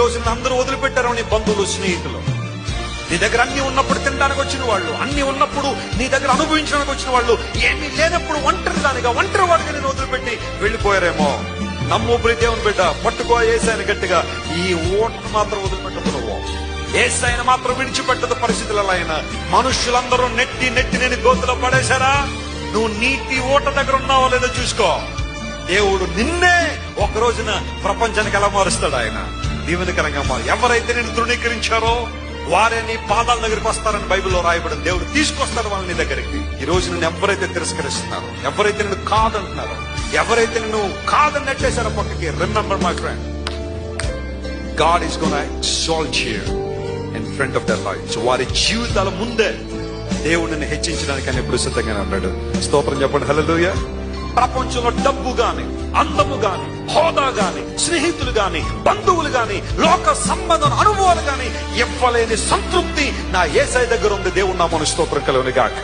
రోజు అందరూ వదిలిపెట్టారు నీ బంధువులు, స్నేహితులు. నీ దగ్గర అన్ని ఉన్నప్పుడు తినడానికి వచ్చిన వాళ్ళు, అన్ని ఉన్నప్పుడు నీ దగ్గర అనుభవించడానికి వచ్చిన వాళ్ళు, ఏమీ లేనప్పుడు ఒంటరి వాడిగా నేను వదిలిపెట్టి వెళ్ళిపోయారేమో. నమ్ము ప్రియ దేవుని బిడ్డ, పట్టుకో యేసయ్యను గట్టిగా. ఈ ఓట మాత్రం వదిలిపెట్టదు నువ్వు. యేసయ్యను మాత్రం విడిచిపెట్టదు పరిస్థితులలో. అయినా మనుషులందరూ నెట్టి నేను గోతులో పడేశారా, నువ్వు నీటి ఓట దగ్గర ఉన్నావో లేదో చూసుకో. దేవుడు నిన్నే ఒక రోజున ప్రపంచానికి ఎలా మారుస్తాడు. ఆయన దీవెనకరంగా ఎవరైతే నేను తృణీకరించారో వారే నీ పాదాల దగ్గరికి వస్తారని బైబిల్లో రాయబడింది. దేవుడు తీసుకొస్తాడు వాళ్ళని నీ దగ్గరికి. ఈ రోజు నిన్ను ఎవరైతే తిరస్కరిస్తున్నారో, ఎవరైతే నిన్ను కాదంటున్నారో, ఎవరైతే నిన్ను కాదని నెట్టేశారో పక్కకి, remember my friend, God is gonna exalt you in front of their lifes. వారి జీవితాల ముందే దేవుడిని హెచ్చించడానికి ఆయన ఎప్పుడు సిద్ధంగానే ఉన్నాడు. స్తోత్రం చెప్పండి, హల్లెలూయా. ప్రపంచంలో డబ్బు గాని, అందము గాని, హోదా గాని, స్నేహితులు గాని, బంధువులు గాని, లోక సంబంధం అనుభవాలు గాని ఇవ్వలేని సంతృప్తి నా యేసయ్య దగ్గర ఉంది. దేవుడు నామమున స్తోత్రం కలుగును గాక.